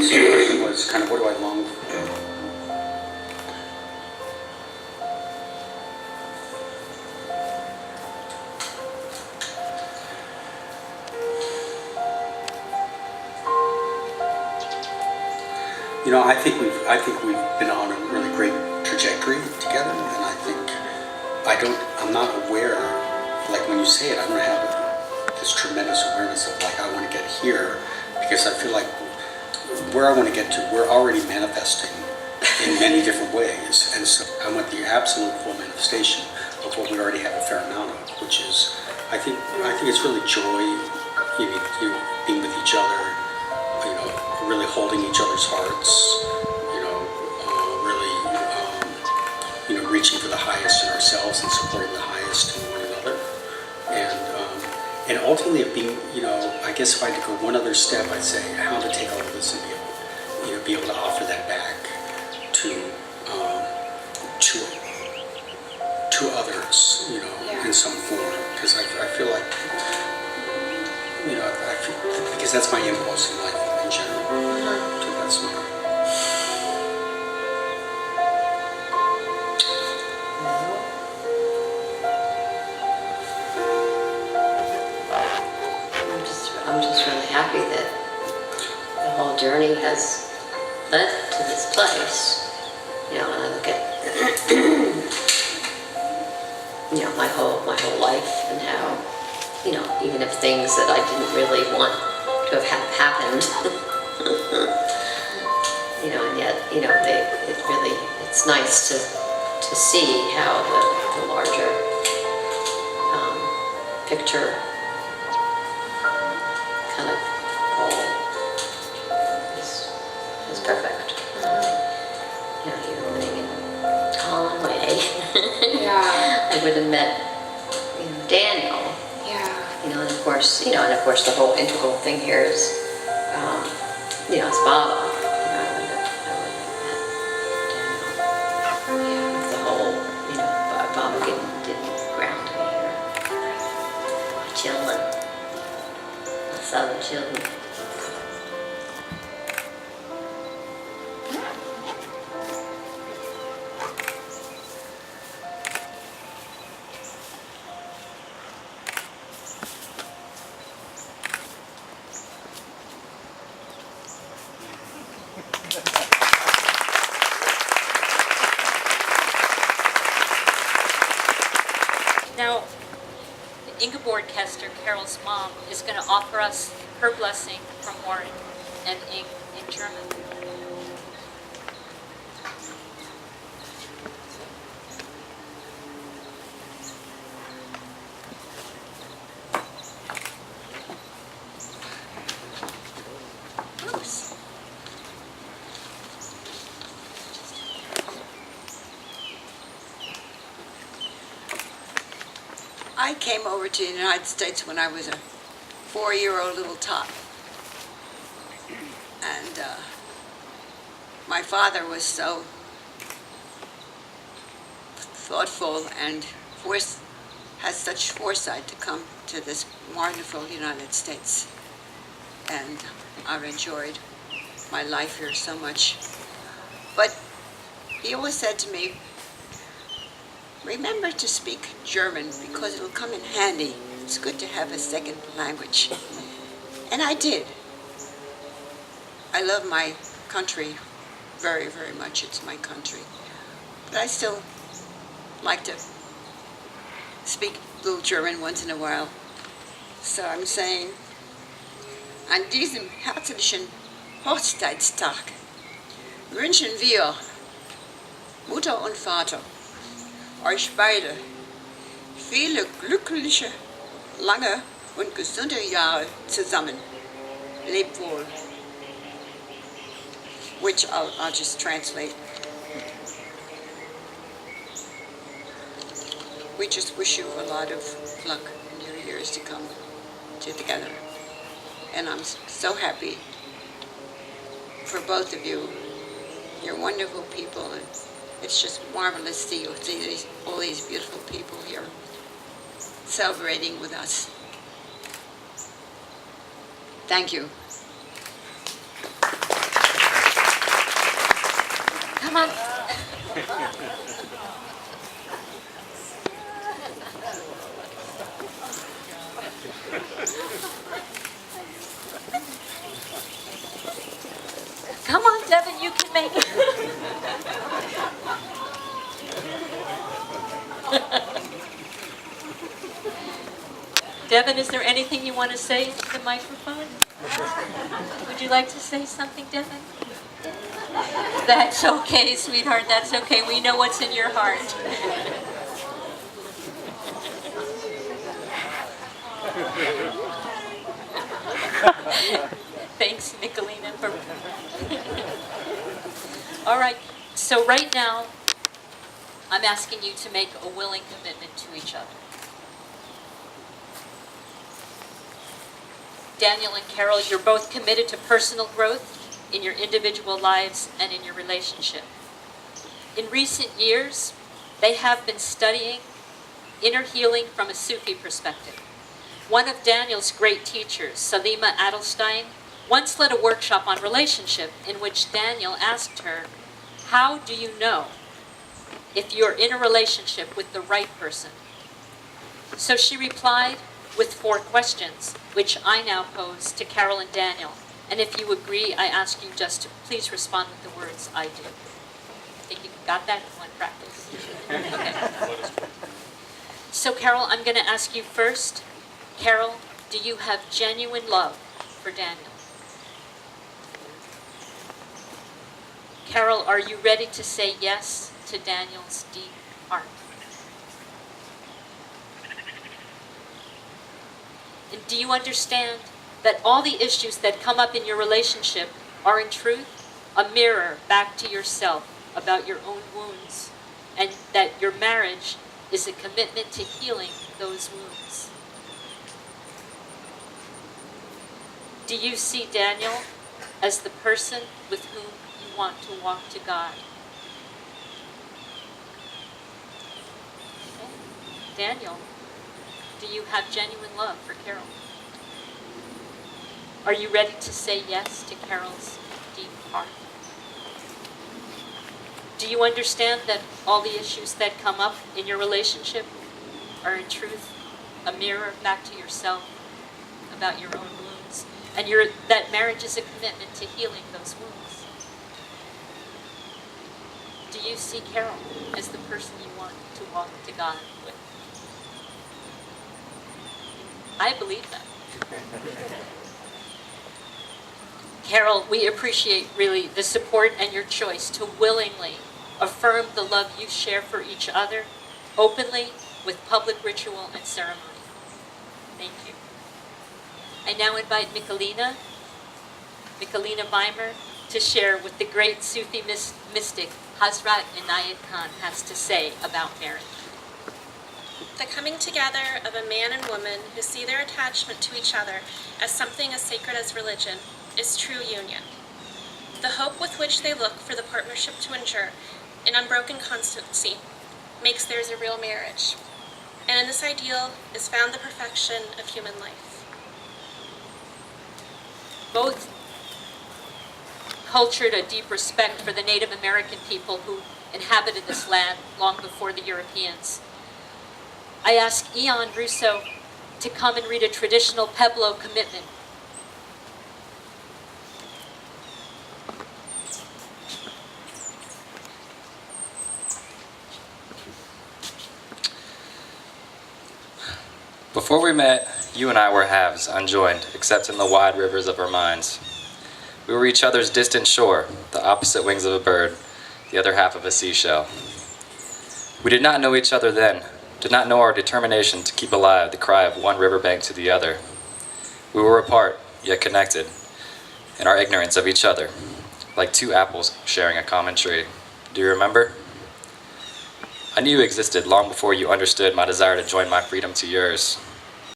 guess the question was kind of what do I long for? You know, I think we've been on a really great trajectory together, and I'm not aware, like when you say it, I don't have this tremendous awareness of like I want to get here, because I feel like where I want to get to, we're already manifesting in many different ways, and so I want the absolute full manifestation of what we already have a fair amount of, which is I think it's really joy, being with each other, really holding each other's hearts, reaching for the highest in ourselves and supporting the highest in one another, and ultimately it being, I guess if I had to go one other step, I'd say how to take all of this and be able to offer that back to others, in some form, because I feel like, because that's my impulse in life in general, to that sort. I'm just really happy that the whole journey has led to this place. And I look at my whole life and how, even if things that I didn't really want to have happened, and yet, it's nice to see how the larger picture kind of all is perfect. You're living in Conway. Yeah. I would have met, Daniel. Yeah. And of course, the whole integral thing here is, it's Baba. I wouldn't have met Daniel. Yeah. The whole, Baba didn't ground me here. Children. Southern children. Now, Ingeborg Kester, Carol's mom, is going to offer us her blessing from Warren and in German. Bruce. I came over to the United States when I was a 4-year-old little tot. And my father was so thoughtful and has such foresight to come to this wonderful United States. And I've enjoyed my life here so much. But he always said to me, remember to speak German because it'll come in handy. It's good to have a second language. And I did. I love my country very, very much. It's my country. But I still like to speak a little German once in a while. So I'm saying, an diesem herzlichen Hochzeitstag wünschen wir, Mutter und Vater, euch beide viele glückliche, lange und gesunde Jahre zusammen. Lebt wohl. Which I'll just translate. We just wish you a lot of luck in your years to come together. And I'm so happy for both of you. You're wonderful people, and it's just marvelous to see all these beautiful people here celebrating with us. Thank you. Come on. Come on, Devin, you can make it. Devin, is there anything you want to say into the microphone? Would you like to say something, Devin? That's okay, sweetheart, that's okay. We know what's in your heart. Thanks, Nicolina. All right, so right now, I'm asking you to make a willing commitment to each other. Daniel and Carol, you're both committed to personal growth in your individual lives and in your relationship. In recent years, they have been studying inner healing from a Sufi perspective. One of Daniel's great teachers, Salima Adelstein, once led a workshop on relationship in which Daniel asked her, "How do you know if you're in a relationship with the right person?" So she replied with 4 questions, which I now pose to Carol and Daniel. And if you agree, I ask you just to please respond with the words, "I do." I think you got that in one practice. Okay. So Carol, I'm going to ask you first. Carol, do you have genuine love for Daniel? Carol, are you ready to say yes to Daniel's deep heart? And do you understand that all the issues that come up in your relationship are in truth a mirror back to yourself about your own wounds, and that your marriage is a commitment to healing those wounds? Do you see Daniel as the person with whom you want to walk to God? Okay. Daniel, do you have genuine love for Carol? Are you ready to say yes to Carol's deep heart? Do you understand that all the issues that come up in your relationship are in truth a mirror back to yourself about your own wounds, and that marriage is a commitment to healing those wounds? Do you see Carol as the person you want to walk to God with? I believe that. Carol, we appreciate really the support and your choice to willingly affirm the love you share for each other openly with public ritual and ceremony. Thank you. I now invite Michaelina Weimer, to share what the great Sufi mystic Hazrat Inayat Khan has to say about marriage. The coming together of a man and woman who see their attachment to each other as something as sacred as religion is true union. The hope with which they look for the partnership to endure in unbroken constancy makes theirs a real marriage. And in this ideal is found the perfection of human life. Both cultured a deep respect for the Native American people who inhabited this land long before the Europeans. I asked Ian Russo to come and read a traditional Pueblo commitment. Before we met, you and I were halves, unjoined, except in the wide rivers of our minds. We were each other's distant shore, the opposite wings of a bird, the other half of a seashell. We did not know each other then, did not know our determination to keep alive the cry of one riverbank to the other. We were apart, yet connected, in our ignorance of each other, like 2 apples sharing a common tree. Do you remember? I knew you existed long before you understood my desire to join my freedom to yours.